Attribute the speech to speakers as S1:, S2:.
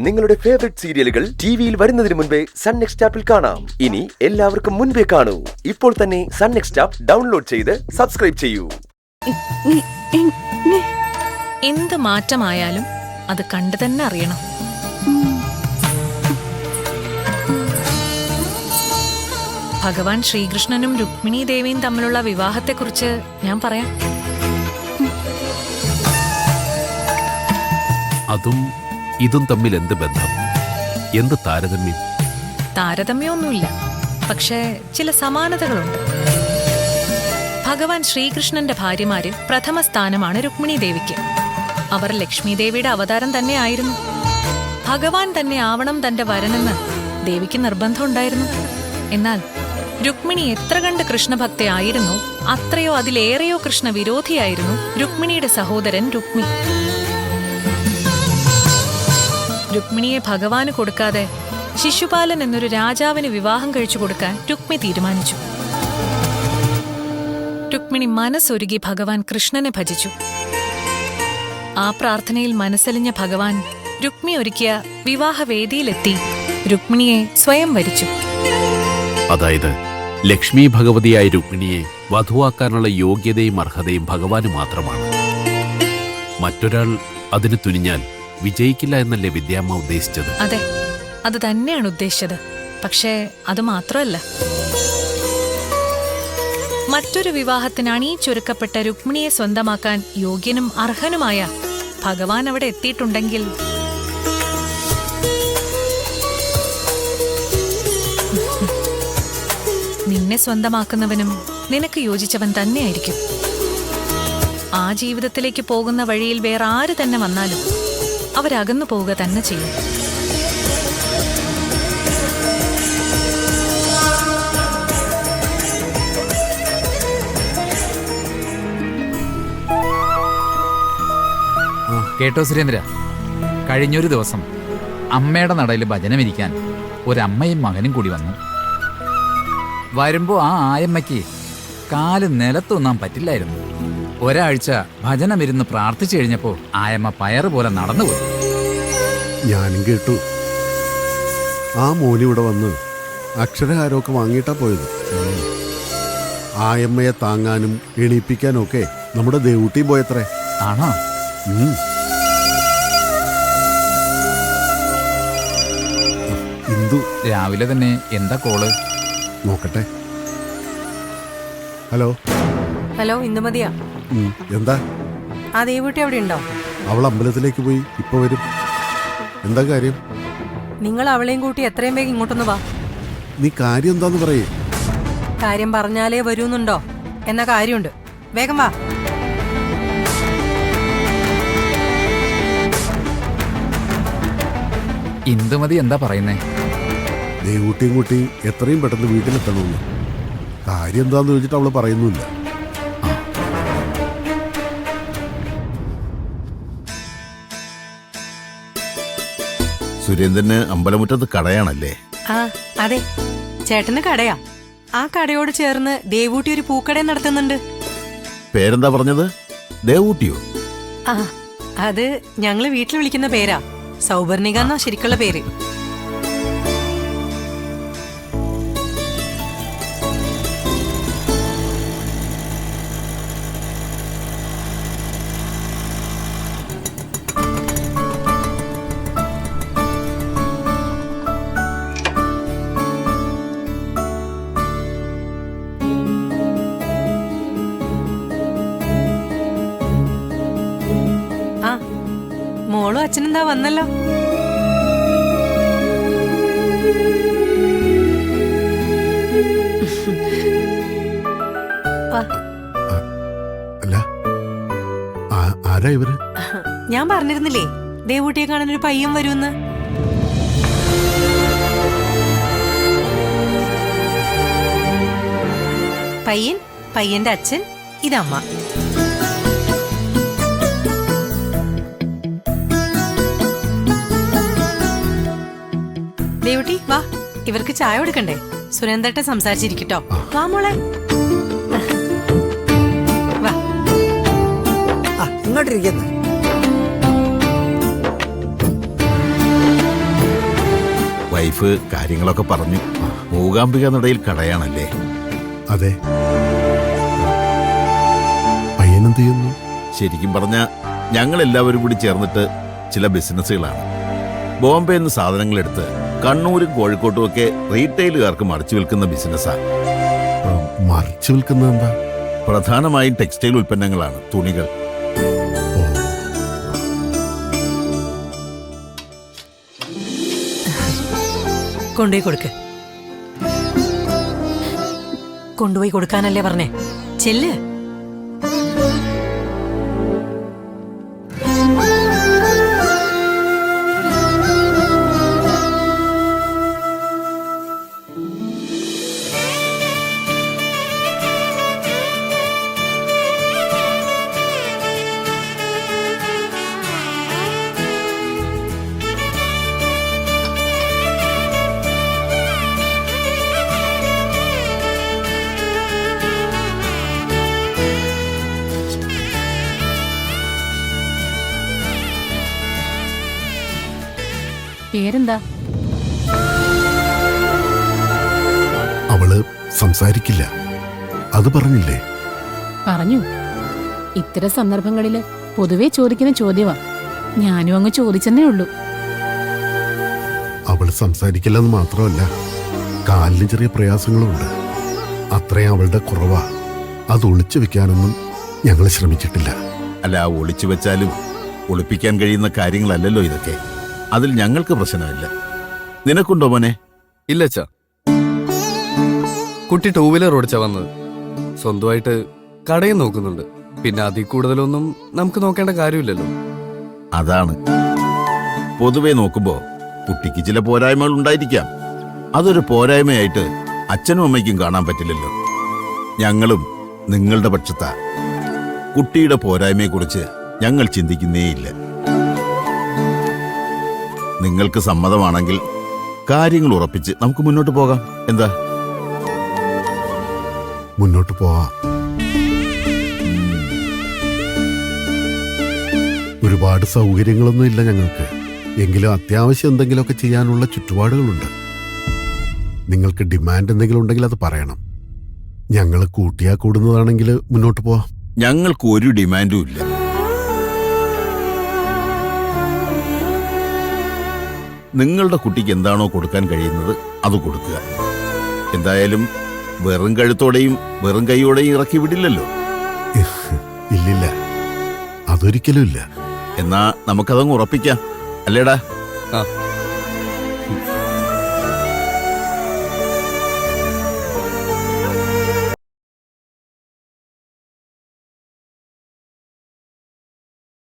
S1: നിങ്ങളുടെ ഫേവറേറ്റ് സീരിയലുകൾ ടിവിയിൽ വരുന്നതിന് മുൻപേ സൺ നെക്സ്റ്റ് ആപ്പിൽ കാണാം. ഇനി എല്ലാവർക്കും മുൻപേ കാണൂ. ഇപ്പോൾ തന്നെ സൺ നെക്സ്റ്റ് ആപ്പ് ഡൗൺലോഡ് ചെയ്ത് സബ്സ്ക്രൈബ് ചെയ്യൂ.
S2: എന്ത് മാറ്റമായാലും അത് കണ്ടു തന്നെ അറിയണം. ഭഗവാൻ ശ്രീകൃഷ്ണനും രുക്മിണി ദേവിയും തമ്മിലുള്ള വിവാഹത്തെക്കുറിച്ച് ഞാൻ പറയാം.
S3: അതും ഇതും തമ്മിൽ എന്ത് ബന്ധം, എന്ത് താരതമ്യം?
S2: താരതമ്യമൊന്നുമില്ല, പക്ഷേ ചില സമാനതകളുണ്ട്. ഭഗവാൻ ശ്രീകൃഷ്ണന്റെ ഭാര്യമാരിൽ പ്രഥമ സ്ഥാനമാണ് രുക്മിണി ദേവിക്ക്. അവർ ലക്ഷ്മി ദേവിയുടെ അവതാരം തന്നെയായിരുന്നു. ഭഗവാൻ തന്നെ ആവണം തന്റെ വരനെന്ന് ദേവിക്ക് നിർബന്ധമുണ്ടായിരുന്നു. എന്നാൽ രുക്മിണി എത്ര കണ്ട് കൃഷ്ണഭക്തയായിരുന്നു, അത്രയോ അതിലേറെയോ കൃഷ്ണ വിരോധിയായിരുന്നു രുക്മിണിയുടെ സഹോദരൻ രുക്മി. രുക്മിണിയെ ഭഗവാന് കൊടുക്കാതെ ശിശുപാലൻ എന്നൊരു രാജാവിന് വിവാഹം കഴിച്ചു കൊടുക്കാൻ രുക്മി തീരുമാനിച്ചു. രുക്മിണി മനസ്സൊരുക്കി ഭഗവാൻ കൃഷ്ണനെ ഭജിച്ചു. ആ പ്രാർത്ഥനയിൽ മനസ്സലിഞ്ഞ ഭഗവാൻ രുക്മി ഒരുക്കിയ വിവാഹവേദിയിലെത്തി രുക്മിണിയെ സ്വയം വരിച്ചു.
S3: അതായത് ലക്ഷ്മി ഭഗവതിയായ രുക്മിണിയെ വധുവാക്കാനുള്ള യോഗ്യതയും അർഹതയും ഭഗവാന് മാത്രമാണ്. മറ്റൊരാൾ അതിന് തുനിഞ്ഞാൽ വിജയിക്കില്ല എന്നല്ലേ വിദ്യാമ്മ ഉദ്ദേശിച്ചത്?
S2: അതെ, അത് തന്നെയാണ് ഉദ്ദേശിച്ചത്. പക്ഷേ അത് മാത്രമല്ല, മറ്റൊരു വിവാഹത്തിന് അണിയിച്ചൊരുക്കപ്പെട്ട രുക്മിണിയെ സ്വന്തമാക്കാൻ യോഗ്യനും അർഹനുമായ ഭഗവാൻ അവിടെ എത്തിയിട്ടുണ്ടെങ്കിൽ നിന്നെ സ്വന്തമാക്കുന്നവനും നിനക്ക് യോജിച്ചവൻ തന്നെയായിരിക്കും. ആ ജീവിതത്തിലേക്ക് പോകുന്ന വഴിയിൽ വേറെ ആര് തന്നെ വന്നാലും അവരകന്നു പോവുക തന്നെ ചെയ്യും.
S4: കേട്ടോ സുരേന്ദ്ര, കഴിഞ്ഞൊരു ദിവസം അമ്മയുടെ നടയിൽ ഭജനമിരിക്കാൻ ഒരമ്മയും മകനും കൂടി വന്നു. വരുമ്പോ ആ ആയമ്മയ്ക്ക് കാല് നിലത്തൊന്നാൻ പറ്റില്ലായിരുന്നു. ഒരാഴ്ച ഭജനമിരുന്ന് പ്രാർത്ഥിച്ചു കഴിഞ്ഞപ്പോ ആയമ്മ പയറ് പോലെ നടന്നുപോയി.
S5: ഞാനും കേട്ടു. ആ മോനിവിടെ വന്ന് അക്ഷരഹാരമൊക്കെ വാങ്ങിയിട്ടാ പോയത്. ആയമ്മയെ താങ്ങാനും എണീപ്പിക്കാനും ഒക്കെ നമ്മുടെ ദേവൂട്ടി പോയത്രേ.
S4: ആണോ?
S5: ഇന്ദു
S4: രാവിലെ തന്നെ എന്താ കോള്?
S5: നോക്കട്ടെ. ഹലോ
S6: ഹലോ, ഇന്ദുമതിയാ.
S5: എന്താ?
S6: ആ ദേവൂട്ടി അവിടെ ഉണ്ടോ?
S5: അവൾ അമ്പലത്തിലേക്ക് പോയി, ഇപ്പൊ വരും. എന്താ കാര്യം?
S6: നിങ്ങൾ അവളെയും കൂട്ടി എത്രയും വേഗം ഇങ്ങോട്ടൊന്ന് വാ.
S5: നീ കാര്യം എന്താന്ന് പറയേ.
S6: കാര്യം പറഞ്ഞാലേ വരൂന്നുണ്ടോ എന്ന കാര്യമുണ്ട്. വേഗം വാ.
S4: ഇന്ദുമതി എന്താ പറയുന്നേ?
S5: ദേവൂട്ടിയും കൂട്ടി എത്രയും പെട്ടെന്ന് വീട്ടിലെത്തണമെന്ന്. കാര്യം എന്താന്ന് ചോദിച്ചിട്ട് അവള് പറയുന്നില്ല.
S7: സുരേന്ദ്രന് അമ്പലമുറ്റത്ത് കടയാണല്ലേ?
S6: ആ അതെ, ചേട്ടന് കടയാ. ആ കടയോട് ചേർന്ന് ദേവൂട്ടി ഒരു പൂക്കട നടത്തുന്നുണ്ട്.
S7: പേരെന്താ പറഞ്ഞത്? ദേവൂട്ടിയോ?
S6: ആ, അത് ഞങ്ങള് വീട്ടിൽ വിളിക്കുന്ന പേരാ. സൗവർണിക എന്നാ ശരിക്കുള്ള പേര്. മോളും അച്ഛനെന്താ വന്നല്ലോ.
S5: അല്ല, ആരാ ഇവര്?
S6: ഞാൻ പറഞ്ഞിരുന്നില്ലേ ദേവൂട്ടിയെ കാണാൻ ഒരു പയ്യൻ വരുമെന്ന്. പയ്യന്റെ അച്ഛൻ, ഇതമ്മ. ദേവൂട്ടി വാ, ഇവർക്ക് ചായ കൊടുക്കണ്ടേ? സുരേന്ദ്രട്ടെ സംസാരിച്ചിരിക്കട്ടോ. വാ മോളെ. വാ.
S8: ഇങ്ങോട്ടിരിക്കുന്നു.
S7: വൈഫ് കാര്യങ്ങളൊക്കെ പറഞ്ഞു. മൂകാംബിക നടയിൽ കടയാണല്ലേ?
S5: അതെ. പയ്യനെന്ത് ചെയ്യുന്നു?
S7: ശരിക്കും പറഞ്ഞ ഞങ്ങൾ എല്ലാവരും കൂടി ചേർന്നിട്ട് ചില ബിസിനസ്സുകളാണ്. ബോംബെയിൽ നിന്ന് സാധനങ്ങളെടുത്ത് കണ്ണൂരും കോഴിക്കോട്ടും ഒക്കെ റീറ്റെയിലുകാർക്ക് മറിച്ചു വിൽക്കുന്ന ബിസിനസ്സാണ്.
S5: മറിച്ചു വിൽക്കുന്നത് എന്താ?
S7: പ്രധാനമായും ടെക്സ്റ്റൈൽ ഉൽപ്പന്നങ്ങളാണ്, തുണികൾ.
S5: ഓ,
S6: കൊണ്ടുപോയി കൊടുക്ക്. കൊണ്ടുപോയി കൊടുക്കാനല്ലേ പറഞ്ഞേ? ചെല്ല്.
S8: പേരെന്താ?
S5: അവള് സംസാരിക്കില്ല, അത് പറഞ്ഞില്ലേ?
S8: പറഞ്ഞു. ഇത്തരം സന്ദർഭങ്ങളില് പൊതുവെ ചോദിക്കുന്ന ചോദ്യമാ. ഞാനും അങ്ങ് ചോദിച്ചെന്നേ ഉള്ളൂ.
S5: അവള് സംസാരിക്കില്ലെന്ന് മാത്രമല്ല, കാലിന് ചെറിയ പ്രയാസങ്ങളുമുണ്ട്. അത്രയും അവളുടെ കുറവാ. അത് ഒളിച്ചു വെക്കാനൊന്നും ഞങ്ങൾ ശ്രമിച്ചിട്ടില്ല.
S7: അല്ല, ഒളിച്ചു വെച്ചാലും ഒളിപ്പിക്കാൻ കഴിയുന്ന കാര്യങ്ങളല്ലല്ലോ ഇതൊക്കെ. അതിൽ ഞങ്ങൾക്ക് പ്രശ്നമില്ല. നിനക്കുണ്ടോ മോനെ?
S9: ഇല്ല അച്ഛാ. കുട്ടി ടൂ വീലർ ഓടിച്ചാ വന്നത്. സ്വന്തമായിട്ട് കടയും നോക്കുന്നുണ്ട്. പിന്നെ അതിൽ കൂടുതലൊന്നും നമുക്ക് നോക്കേണ്ട കാര്യമില്ലല്ലോ.
S7: അതാണ്. പൊതുവെ നോക്കുമ്പോ കുട്ടിക്ക് ചില പോരായ്മകൾ ഉണ്ടായിരിക്കാം. അതൊരു പോരായ്മയായിട്ട് അച്ഛനും അമ്മയ്ക്കും കാണാൻ പറ്റില്ലല്ലോ. ഞങ്ങളും നിങ്ങളുടെ പക്ഷത്താ. കുട്ടിയുടെ പോരായ്മയെക്കുറിച്ച് ഞങ്ങൾ ചിന്തിക്കുന്നേയില്ല. നിങ്ങൾക്ക് സമ്മതമാണെങ്കിൽ കാര്യങ്ങൾ ഉറപ്പിച്ച് നമുക്ക് മുന്നോട്ട് പോകാം. എന്താ?
S5: മുന്നോട്ട് പോവാം. ഒരുപാട് സൗകര്യങ്ങളൊന്നും ഇല്ല ഞങ്ങൾക്ക്. എങ്കിലും അത്യാവശ്യം എന്തെങ്കിലുമൊക്കെ ചെയ്യാനുള്ള ചുറ്റുപാടുകളുണ്ട്. നിങ്ങൾക്ക് ഡിമാൻഡ് എന്തെങ്കിലും ഉണ്ടെങ്കിൽ അത് പറയണം. ഞങ്ങൾ കൂട്ടിയാ കൂടുന്നതാണെങ്കിൽ മുന്നോട്ട് പോവാം.
S7: ഞങ്ങൾക്ക് ഒരു ഡിമാൻഡും ഇല്ല. നിങ്ങളുടെ കുട്ടിക്ക് എന്താണോ കൊടുക്കാൻ കഴിയുന്നത് അത് കൊടുക്കുക. എന്തായാലും വെറും കഴുത്തോടെയും വെറും കൈയോടെയും ഇറക്കി വിടില്ലല്ലോ.
S5: ഇല്ലില്ല, അതൊരിക്കലും ഇല്ല.
S7: എന്നാ നമുക്കതങ്ങ് ഉറപ്പിക്കാം, അല്ലേടാ?
S9: ആ